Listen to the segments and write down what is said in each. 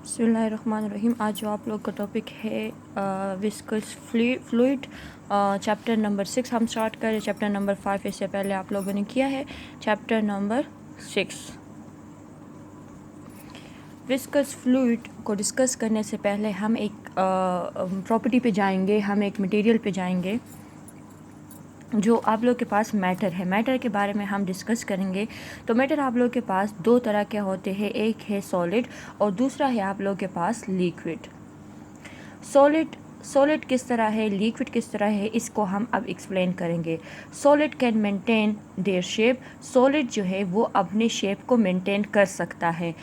बिस्मिल्लाहिर्रहमानिर्रहीम। आज जो आप लोग का टॉपिक है विस्कस फ्लूइड, चैप्टर नंबर 6 हम स्टार्ट करें। चैप्टर नंबर 5 इससे पहले आप लोगों ने किया है। चैप्टर नंबर 6 विस्कस फ्लूइड को डिस्कस करने से पहले हम एक प्रॉपर्टी पे जाएंगे, हम एक मटेरियल पे जाएंगे जो आप लोग के पास मैटर है। मैटर के बारे में हम डिस्कस करेंगे। तो मैटर आप लोग के पास दो तरह के होते हैं, एक है सॉलिड और दूसरा है आप लोग के पास लिक्विड। सॉलिड किस तरह है, लिक्विड किस तरह है, इसको हम अब एक्सप्लेन करेंगे। Solid can maintain their shape. Solid जो है वो अपने शेप को मेंटेन कर सकता है।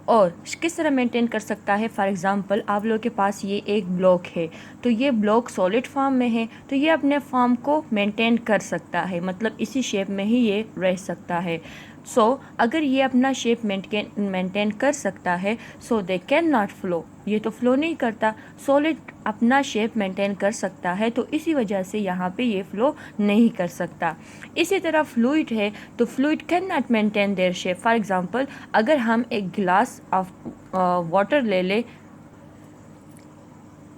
और किस तरह मेंटेन कर सकता है? फॉर एग्ज़ाम्पल आप लोग के पास ये एक ब्लॉक है, तो ये ब्लॉक सॉलिड फॉर्म में है, तो ये अपने फॉर्म को मेंटेन कर सकता है, मतलब इसी शेप में ही ये रह सकता है। अगर ये अपना शेप मेंटेन कर सकता है, दे कैन नॉट फ्लो। ये तो फ्लो नहीं करता। सॉलिड अपना शेप मेंटेन कर सकता है, तो इसी वजह से यहाँ पे ये फ्लो नहीं कर सकता। इसी तरह फ्लूइड है, तो fluid can not maintain their shape. For example अगर हम एक गिलास ऑफ वाटर ले ले,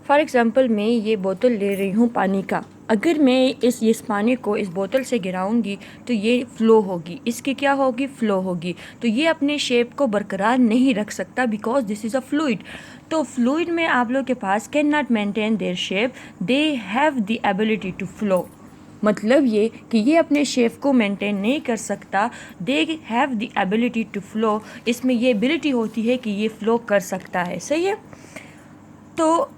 फॉर एग्ज़ाम्पल मैं ये बोतल ले रही हूँ पानी का, अगर मैं इस पानी को इस बोतल से गिराऊंगी तो ये फ़्लो होगी, इसकी क्या होगी? फ़्लो होगी। तो ये अपने शेप को बरकरार नहीं रख सकता, because this is a fluid. तो फ्लूइड में आप लोग के पास can not maintain their shape, they have the ability to flow. मतलब ये कि ये अपने शेप को मेंटेन नहीं कर सकता, they have the ability to flow. इसमें ये एबिलिटी होती है कि ये फ़्लो कर सकता है। सही है। तो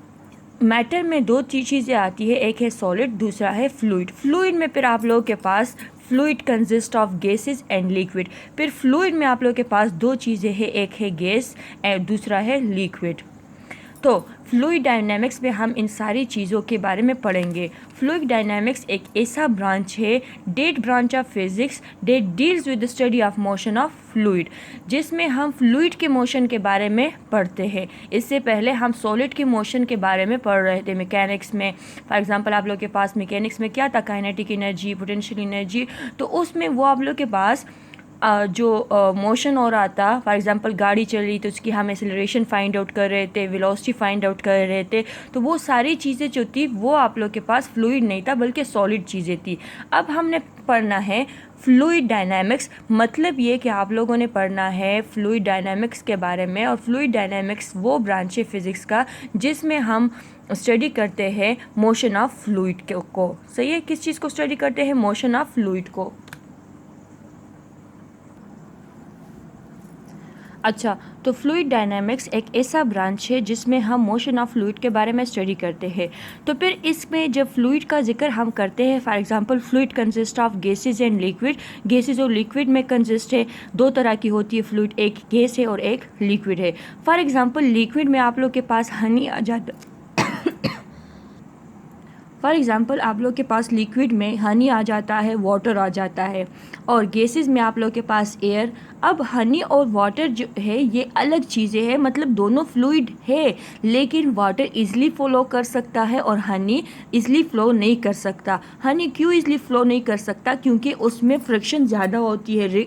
मैटर में दो चीज़ें आती है, एक है सॉलिड, दूसरा है फ्लूइड। फ्लूइड में फिर आप लोगों के पास fluid consist of gases and liquid. फिर फ्लूइड में आप लोगों के पास दो चीज़ें हैं, एक है गैस और दूसरा है लिक्विड। तो फ्लूइड डायनामिक्स में हम इन सारी चीज़ों के बारे में पढ़ेंगे। फ्लूइड डायनामिक्स एक ऐसा ब्रांच है, that branch of physics, that deals with the study of motion of fluid, जिसमें हम फ्लूइड के मोशन के बारे में पढ़ते हैं। इससे पहले हम सॉलिड के मोशन के बारे में पढ़ रहे थे मैकेनिक्स में। फॉर एग्जांपल आप लोग के पास मैकेनिक्स में क्या था? Kinetic energy, potential energy. तो उसमें वो आप लोग के पास जो मोशन हो रहा था, फॉर एग्जांपल गाड़ी चल रही तो उसकी हम एक्सेलरेशन फाइंड आउट कर रहे थे, वेलोसिटी फाइंड आउट कर रहे थे। तो वो सारी चीज़ें जो थी वो आप लोग के पास फ्लूइड नहीं था, बल्कि सॉलिड चीज़ें थी। अब हमने पढ़ना है फ्लूइड डायनामिक्स। मतलब ये कि आप लोगों ने पढ़ना है फ्लूइड डायनामिक्स के बारे में। और फ्लूइड डायनामिक्स वो ब्रांच है फिज़िक्स का जिसमें हम स्टडी करते हैं मोशन ऑफ फ्लूइड को। सही है। किस चीज़ को स्टडी करते हैं? मोशन ऑफ फ्लूइड को। अच्छा, तो फ्लूइड डायनामिक्स एक ऐसा ब्रांच है जिसमें हम मोशन ऑफ फ्लूइड के बारे में स्टडी करते हैं। तो फिर इसमें जब फ्लूइड का जिक्र हम करते हैं, for example fluid consist of gases and liquid. Gases और लिक्विड में कंसिस्ट है, दो तरह की होती है फ्लूइड, एक गैस है और एक लिक्विड है। फॉर एग्जांपल लिक्विड में आप लोग के पास हनी आ जाता फॉर एग्ज़ाम्पल आप लोग के पास लिक्विड में हनी आ जाता है, वाटर आ जाता है। और गैसेस में आप लोग के पास एयर। अब हनी और वाटर जो है ये अलग चीज़ें हैं, मतलब दोनों फ्लूइड है, लेकिन वाटर इजीली फ्लो कर सकता है और हनी इजीली फ्लो नहीं कर सकता। हनी क्यों इजीली फ्लो नहीं कर सकता? क्योंकि उसमें फ्रिक्शन ज़्यादा होती है,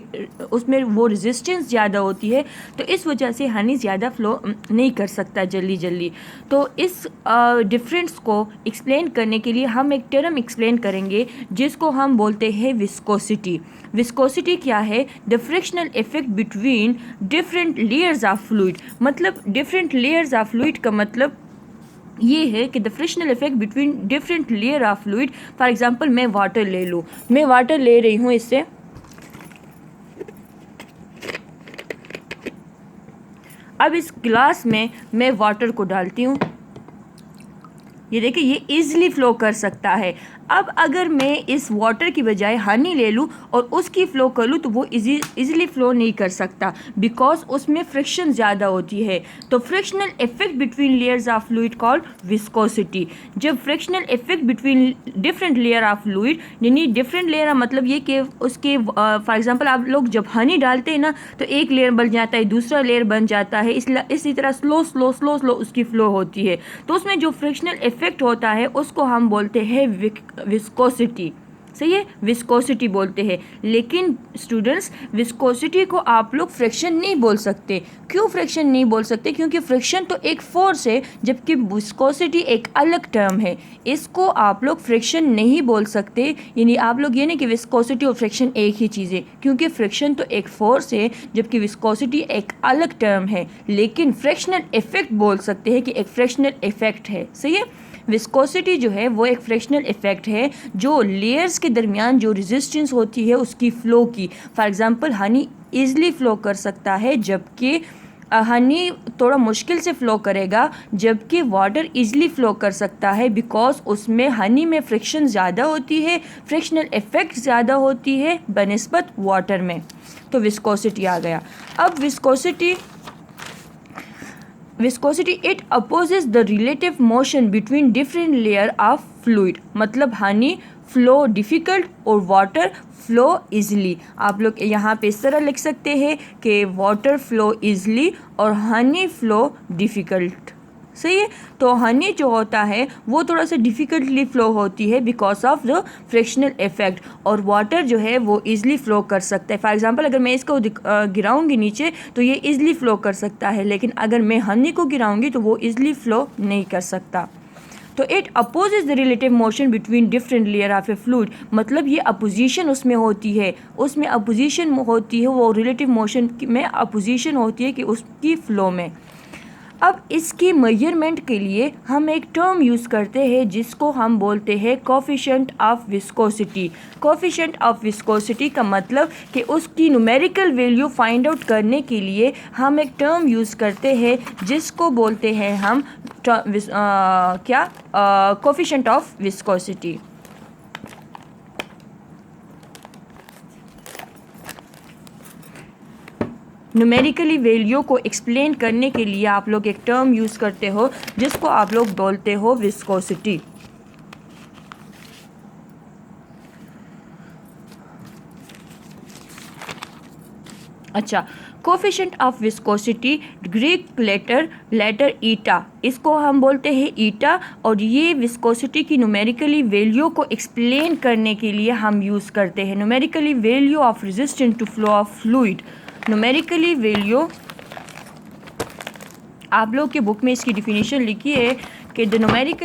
उसमें वो रेजिस्टेंस ज़्यादा होती है, तो इस वजह से हनी ज़्यादा फ्लो नहीं कर सकता जल्दी जल्दी। तो इस डिफरेंस को एक्सप्लेन करने के लिए हम एक टर्म एक्सप्लेन करेंगे जिसको हम बोलते हैं विस्कोसिटी। विस्कोसिटी क्या है? The frictional effect between different layers of fluid. मतलब डिफरेंट लेयर्स ऑफ फ्लूइड का मतलब ये है कि the frictional effect between different layer of fluid. For example मैं वाटर ले लूँ, मैं वाटर ले रही हूँ इससे, अब इस गिलास में मैं वाटर को डालती हूँ, ये देखिए ये इजीली फ्लो कर सकता है। अब अगर मैं इस वाटर की बजाय हनी ले लूँ और उसकी फ़्लो कर लूँ तो वो इजीली फ़्लो नहीं कर सकता, बिकॉज उसमें फ्रिक्शन ज़्यादा होती है। तो frictional effect between layers of fluid called viscosity. जब frictional effect between different layer of fluid, यानी डिफरेंट लेयर का मतलब ये कि उसके फॉर एग्जांपल आप लोग जब हनी डालते हैं ना तो एक लेयर बन जाता है, दूसरा लेयर बन जाता है, इसी तरह स्लो स्लो स्लो स्लो उसकी फ़्लो होती है। तो उसमें जो फ्रिक्शनल इफेक्ट होता है उसको हम बोलते हैं विस्कोसिटी। सही है, विस्कोसिटी बोलते हैं। लेकिन स्टूडेंट्स, विस्कोसिटी को आप लोग फ्रिक्शन नहीं बोल सकते। क्यों फ्रिक्शन नहीं बोल सकते? क्योंकि फ्रिक्शन तो एक फोर्स है, जबकि विस्कोसिटी एक अलग टर्म है। इसको आप लोग फ्रिक्शन नहीं बोल सकते। यानी आप लोग ये नहीं कि विस्कोसिटी और फ्रिक्शन एक ही चीज़ है, क्योंकि फ्रिक्शन तो एक फोर्स है, जबकि विस्कोसिटी एक अलग टर्म है। लेकिन फ्रिक्शनल इफेक्ट बोल सकते हैं कि एक फ्रिक्शनल इफेक्ट है। सही है, विस्कोसिटी जो है वो एक फ्रिक्शनल इफेक्ट है जो लेयर्स के दरमियान जो रेजिस्टेंस होती है उसकी फ़्लो की। For example, Honey easily flow कर सकता है, जबकि हनी थोड़ा मुश्किल से फ़्लो करेगा, जबकि वाटर ईज़िली फ़्लो कर सकता है, बिकॉज उसमें हनी में फ्रिक्शन ज़्यादा होती है, फ्रिक्शनल इफेक्ट ज़्यादा होती है बनिस्बत वाटर में। तो विस्कोसिटी आ गया। अब viscosity it opposes the relative motion between different layer of fluid. मतलब हनी फ्लो डिफ़िकल्ट और वाटर फ्लो इजली। आप लोग यहाँ पे इस तरह लिख सकते हैं कि वाटर फ्लो इजली और हनी फ्लो डिफ़िकल्ट। सही है, तो हनी जो होता है वो थोड़ा सा डिफ़िकल्टली फ़्लो होती है because of the frictional effect, और वाटर जो है वो ईज़िली फ़्लो कर सकता है। फॉर एग्जांपल, अगर मैं इसको गिराऊंगी नीचे तो ये ईज़िली फ़्लो कर सकता है, लेकिन अगर मैं हनी को गिराऊंगी तो वो ईज़िली फ़्लो नहीं कर सकता। तो it opposes the relative motion between different layer of A fluid. मतलब ये अपोजिशन उसमें होती है, वो रिलेटिव मोशन में अपोजिशन होती है कि उसकी फ़्लो में। अब इसकी मेजरमेंट के लिए हम एक टर्म यूज़ करते हैं जिसको हम बोलते हैं coefficient of viscosity. Coefficient of viscosity का मतलब कि उसकी न्यूमेरिकल वैल्यू फाइंड आउट करने के लिए हम एक टर्म यूज़ करते हैं जिसको बोलते हैं हम coefficient of viscosity. Numerically value को एक्सप्लेन करने के लिए आप लोग एक टर्म यूज़ करते हो जिसको आप लोग बोलते हो विस्कोसिटी। अच्छा, coefficient of viscosity Greek letter eta, इसको हम बोलते हैं ईटा, और ये विस्कोसिटी की न्यूमेरिकली वैल्यू को एक्सप्लेन करने के लिए हम यूज़ करते हैं। Numerically value of resistance to flow of fluid. Numerically value, आप लोग के बुक में इसकी डिफिनीशन लिखी है कि the numeric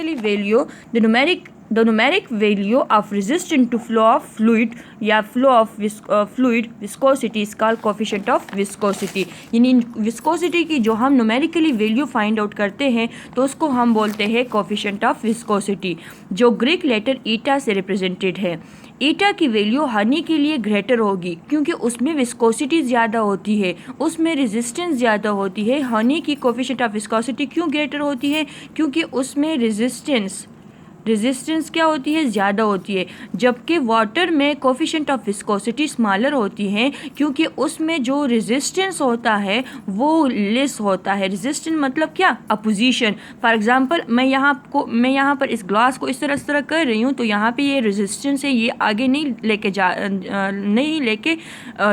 value of resistance to flow of fluid या flow of fluid viscosity is called coefficient of viscosity. यानी विस्कोसिटी की जो हम न्यूमेरिकली वैल्यू फाइंड आउट करते हैं तो उसको हम बोलते हैं कोफिशिएंट ऑफ विस्कोसिटी, जो ग्रीक लेटर ईटा से रिप्रेजेंटेड है। ईटा की वैल्यू हनी के लिए ग्रेटर होगी क्योंकि उसमें विस्कोसिटी ज़्यादा होती है, उसमें रेजिस्टेंस ज़्यादा होती है। हनी की कोफिशिएंट ऑफ विस्कोसिटी क्यों ग्रेटर होती है? क्योंकि उसमें रेजिस्टेंस क्या होती है? ज़्यादा होती है। जबकि वाटर में कोफिशिएंट ऑफ विस्कोसिटी स्मॉलर होती है क्योंकि उसमें जो रेजिस्टेंस होता है वो लेस होता है। रेजिस्टेंस मतलब क्या? अपोजिशन। फॉर एग्जांपल, मैं यहाँ पर इस ग्लास को इस तरह कर रही हूँ तो यहाँ पे ये रेजिस्टेंस है, ये आगे नहीं लेके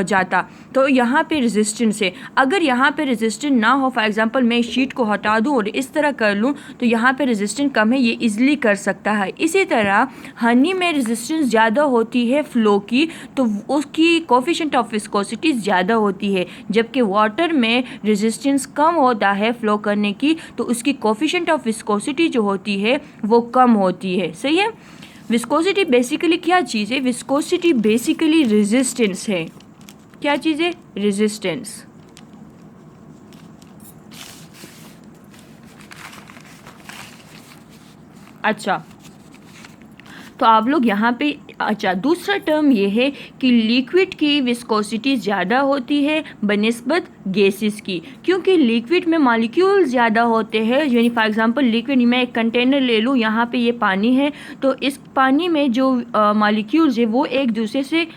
जाता, तो यहाँ पे रेजिस्टेंस है। अगर यहाँ पे रेजिस्टेंस ना हो, फॉर एग्जांपल मैं शीट को हटा दूँ और इस तरह कर लूँ तो यहाँ पे रेजिस्टेंस कम है, ये इजीली कर सकता है। इसी तरह हनी में रेजिस्टेंस ज़्यादा होती है फ्लो की, तो उसकी कोफिशिएंट ऑफ विस्कोसिटी ज़्यादा होती है। जबकि वाटर में रेजिस्टेंस कम होता है फ्लो करने की, तो उसकी कोफिशिएंट ऑफ विस्कोसिटी जो होती है वो कम होती है। सही है। विस्कोसिटी बेसिकली क्या चीज़ है? विस्कोसिटी बेसिकली रेजिस्टेंस है। क्या चीज़ है? रेजिस्टेंस। अच्छा, तो आप लोग यहाँ पे, अच्छा, दूसरा टर्म ये है कि लिक्विड की विस्कोसिटी ज़्यादा होती है बनिस्बत गैसेस की, क्योंकि लिक्विड में मॉलिक्यूल ज़्यादा होते हैं। यानी फॉर एग्जांपल लिक्विड, मैं एक कंटेनर ले लूँ, यहाँ पे ये पानी है, तो इस पानी में जो मॉलिक्यूल्स है वो एक दूसरे से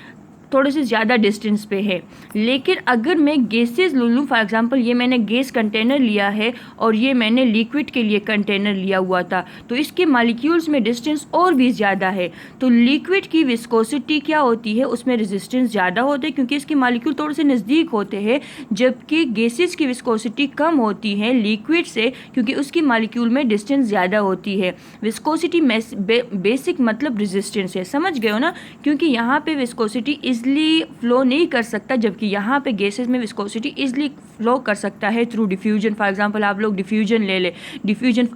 थोड़े से ज़्यादा डिस्टेंस पे है। लेकिन अगर मैं गैसेस ले लूँ, फॉर एग्जांपल ये मैंने गैस कंटेनर लिया है और ये मैंने लिक्विड के लिए कंटेनर लिया हुआ था, तो इसके मॉलिक्यूल्स में डिस्टेंस और भी ज़्यादा है। तो लिक्विड की विस्कोसिटी क्या होती है, उसमें रेजिस्टेंस ज़्यादा होता है क्योंकि इसके मॉलिक्यूल थोड़े से नज़दीक होते हैं, जबकि गैसेस की विस्कोसिटी कम होती है लिक्विड से क्योंकि उसकी मॉलिक्यूल में डिस्टेंस ज़्यादा होती है। विस्कोसिटी बेसिक मतलब रेजिस्टेंस है, समझ गए हो ना, क्योंकि यहाँ पे विस्कोसिटी इजली फ्लो नहीं कर सकता, जबकि यहाँ पे गैसेस में विस्कोसिटी इजली फ्लो कर सकता है थ्रू डिफ्यूजन। फॉर एग्जांपल आप लोग डिफ्यूजन ले ले, डिफ्यूजन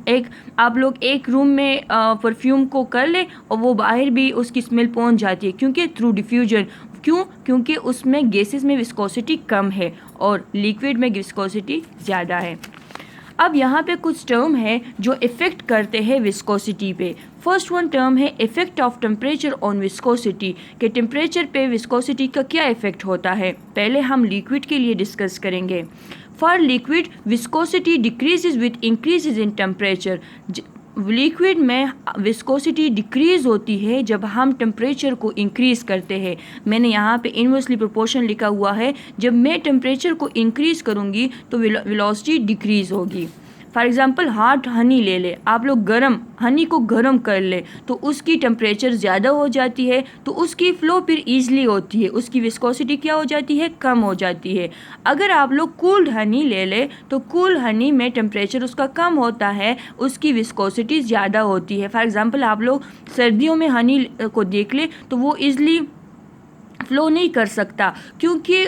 आप लोग एक रूम में परफ्यूम को कर ले और वो बाहर भी उसकी स्मेल पहुँच जाती है, क्योंकि थ्रू डिफ्यूजन। क्यों? क्योंकि उसमें गैसेस में विस्कोसिटी कम है और लिक्विड में विस्कोसिटी ज़्यादा है। अब यहाँ पे कुछ टर्म है जो इफ़ेक्ट करते हैं विस्कोसिटी पे। फर्स्ट वन टर्म है effect of temperature on viscosity, कि टेम्परेचर पे विस्कोसिटी का क्या इफ़ेक्ट होता है। पहले हम लिक्विड के लिए डिस्कस करेंगे। For liquid viscosity decreases with increases in temperature. Liquid में विस्कोसिटी डिक्रीज़ होती है जब हम टेम्परेचर को इंक्रीज़ करते हैं। मैंने यहाँ पे इन्वर्सली प्रोपोर्शन लिखा हुआ है, जब मैं टेम्परेचर को इंक्रीज़ करूँगी तो वेलोसिटी डिक्रीज़ होगी। फॉर एग्ज़ाम्पल हॉट हनी ले ले, आप लोग गर्म हनी को गर्म कर ले तो उसकी टेम्परेचर ज़्यादा हो जाती है, तो उसकी फ़्लो फिर ईज़िली होती है, उसकी विस्कोसिटी क्या हो जाती है, कम हो जाती है। अगर आप लोग कूल्ड हनी ले ले तो कूल हनी में टेम्परेचर उसका कम होता है, उसकी विस्कोसिटी ज़्यादा होती है। फॉर एग्ज़ाम्पल आप लोग सर्दियों में हनी को देख ले तो वो ईज़िली फ़्लो नहीं कर सकता, क्योंकि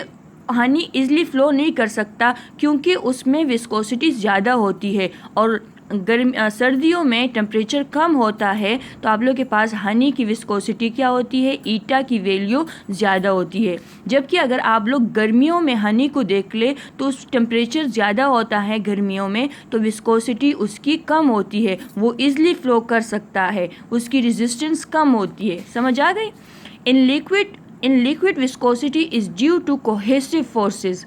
हनी इजली फ़्लो नहीं कर सकता क्योंकि उसमें विस्कोसिटी ज़्यादा होती है। और सर्दियों में टेम्परेचर कम होता है तो आप लोग के पास हनी की विस्कोसिटी क्या होती है, ईटा की वैल्यू ज़्यादा होती है। जबकि अगर आप लोग गर्मियों में हनी को देख ले तो उस टेम्परेचर ज़्यादा होता है गर्मियों में, तो विस्कोसिटी उसकी कम होती है, वो ईज़िली फ़्लो कर सकता है, उसकी रेजिस्टेंस कम होती है। समझ आ गई? In liquid viscosity is due to cohesive forces.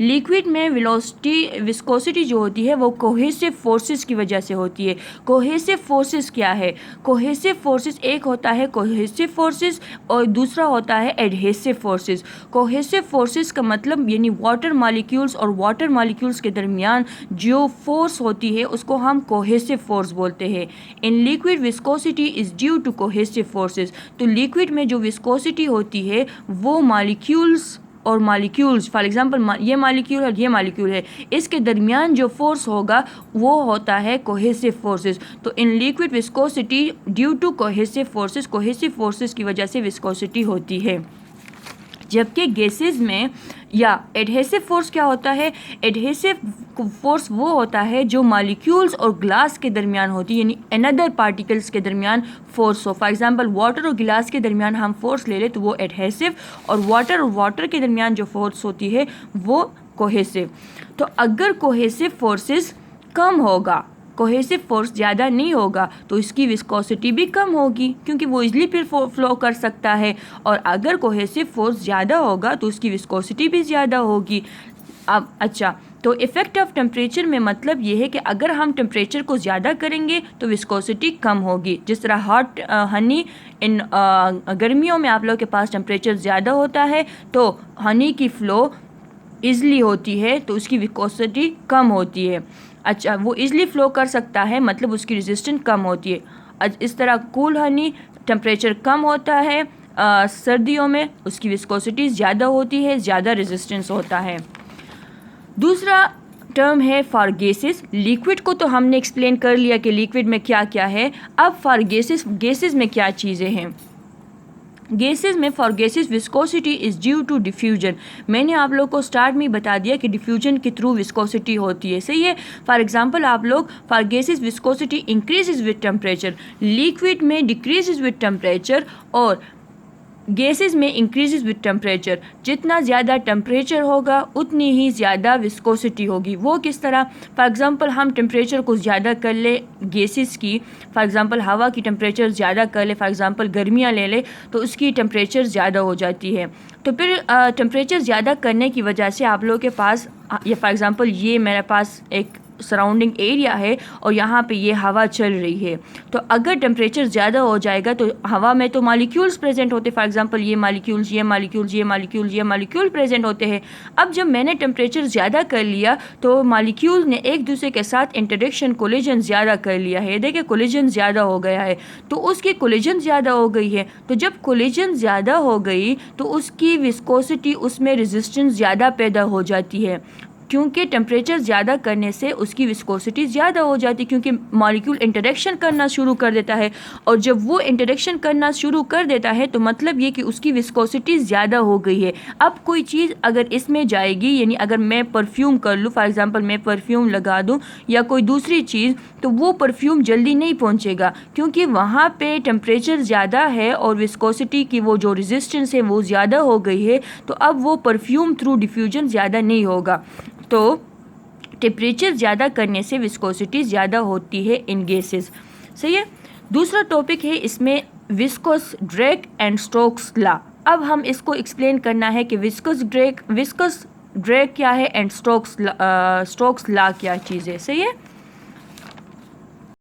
Liquid में विस्कोसिटी जो होती है वो कोहेसिव फोर्सेस की वजह से होती है। कोहेसिव फोर्सेस क्या है? कोहेसिव फोर्सेस एक होता है कोहेसिव फोर्सेस और दूसरा होता है एडहेसिव फोर्सेस। कोहेसिव फोर्सेस का मतलब यानी वाटर मॉलिक्यूल्स और वाटर मॉलिक्यूल्स के दरमियान जो फोर्स होती है उसको हम कोहेसिव फोर्स बोलते हैं। In liquid viscosity is due to cohesive forces. तो लिक्विड में जो विस्कोसिटी होती है वो मॉलिक्यूल्स और मॉलिक्यूल्स, फॉर एग्जांपल ये मॉलिक्यूल और ये मॉलिक्यूल है, इसके दरमियान जो फोर्स होगा वो होता है कोहेसिव फोर्सेस। तो in liquid viscosity due to cohesive forces की वजह से विस्कोसिटी होती है। जबकि गैसेस में या एडहेसिव फोर्स क्या होता है? एडहेसिव फोर्स वो होता है जो मॉलिक्यूल्स और ग्लास के दरमियान होती है, यानी अनदर पार्टिकल्स के दरमियान फोर्स हो। फॉर एग्जांपल वाटर और गिलास के दरमियान हम फोर्स ले लें तो वो एडहेसिव, और वाटर के दरमियान जो फोर्स होती है वो कोहेसिव। तो अगर कोहेसिव फोर्सेस कम होगा, कोहेसिव फोर्स ज़्यादा नहीं होगा तो इसकी विस्कोसिटी भी कम होगी क्योंकि वो इजली फिर फ्लो कर सकता है। और अगर कोहेसिव फोर्स ज़्यादा होगा तो उसकी विस्कोसिटी भी ज़्यादा होगी। अब अच्छा, तो इफ़ेक्ट ऑफ टेम्परेचर में मतलब ये है कि अगर हम टेम्परेचर को ज़्यादा करेंगे तो विस्कोसिटी कम होगी। जिस तरह हॉट हनी इन गर्मियों में आप लोग के पास टेम्परेचर ज़्यादा होता है तो हनी की फ़्लो ईज़िली होती है तो उसकी विस्कोसिटी कम होती है। अच्छा, वो ईज़िली फ़्लो कर सकता है मतलब उसकी रेजिस्टेंस कम होती है। इस तरह कूल हनी टेम्परेचर कम होता है सर्दियों में, उसकी विस्कोसिटी ज़्यादा होती है, ज़्यादा रेजिस्टेंस होता है। दूसरा टर्म है फॉर गैसेस। लिक्विड को तो हमने एक्सप्लेन कर लिया कि लिक्विड में क्या क्या है। अब फॉर गैसेस में क्या चीज़ें हैं। गैसेस में for gases viscosity is due to diffusion. मैंने आप लोग को स्टार्ट में बता दिया कि डिफ्यूजन के थ्रू विस्कोसिटी होती है, सही है। फॉर एग्जांपल आप लोग for gases viscosity increases with temperature, liquid में डिक्रीजेज विद टेम्परेचर और गैसेस में इंक्रीजेज विद टेम्परेचर। जितना ज़्यादा टेम्परेचर होगा उतनी ही ज़्यादा विस्कोसिटी होगी। वो किस तरह? फॉर एग्जांपल हम टेम्परेचर को ज़्यादा कर ले गैसेस की, फॉर एग्जांपल हवा की टेम्परेचर ज़्यादा कर ले, फॉर एग्जांपल गर्मियाँ ले ले तो उसकी टेम्परेचर ज़्यादा हो जाती है। तो फिर टेम्परेचर ज़्यादा करने की वजह से आप लोगों के पास ये फॉर एग्जांपल ये मेरे पास एक सराउंडिंग एरिया है और यहाँ पे ये हवा चल रही है। तो अगर टेम्परेचर ज़्यादा हो जाएगा तो हवा में तो मॉलिक्यूल्स प्रेजेंट होते, फॉर एग्जांपल ये मॉलिक्यूल्स, ये मॉलिक्यूल्स, ये मॉलिक्यूल्स, ये मॉलिक्यूल प्रेजेंट होते हैं। अब जब मैंने टेम्परेचर ज़्यादा कर लिया तो मॉलिक्यूल ने एक दूसरे के साथ इंटरेक्शन, कोलिजन ज़्यादा कर लिया है। देखिए कोलिजन ज़्यादा हो गया है, तो उसकी कोलिजन ज़्यादा हो गई है। तो जब कोलिजन ज़्यादा हो गई तो उसकी विस्कोसिटी, उसमें रेजिस्टेंस ज़्यादा पैदा हो जाती है, क्योंकि टेम्परेचर ज़्यादा करने से उसकी विस्कोसिटी ज़्यादा हो जाती है, क्योंकि मॉलिक्यूल इंटरेक्शन करना शुरू कर देता है। और जब वो इंटरेक्शन करना शुरू कर देता है तो मतलब ये कि उसकी विस्कोसिटी ज़्यादा हो गई है। अब कोई चीज़ अगर इसमें जाएगी, यानी अगर मैं परफ्यूम कर लूँ, फॉर एग्जांपल मैं परफ्यूम लगा दूँ या कोई दूसरी चीज़, तो वो परफ्यूम जल्दी नहीं पहुँचेगा, क्योंकि वहाँ पे टेम्परेचर ज़्यादा है और विस्कोसिटी की वो जो रेजिस्टेंस है वो ज़्यादा हो गई है। तो अब वो परफ्यूम थ्रू डिफ्यूजन ज़्यादा नहीं होगा। तो टेम्परेचर ज़्यादा करने से विस्कोसिटी ज़्यादा होती है इन गैसेस। सही है। दूसरा टॉपिक है इसमें viscous drag and Stokes law. अब हम इसको एक्सप्लेन करना है कि विस्कोस ड्रेक क्या है एंड स्टोक्स लॉ क्या चीज़ है। सही है।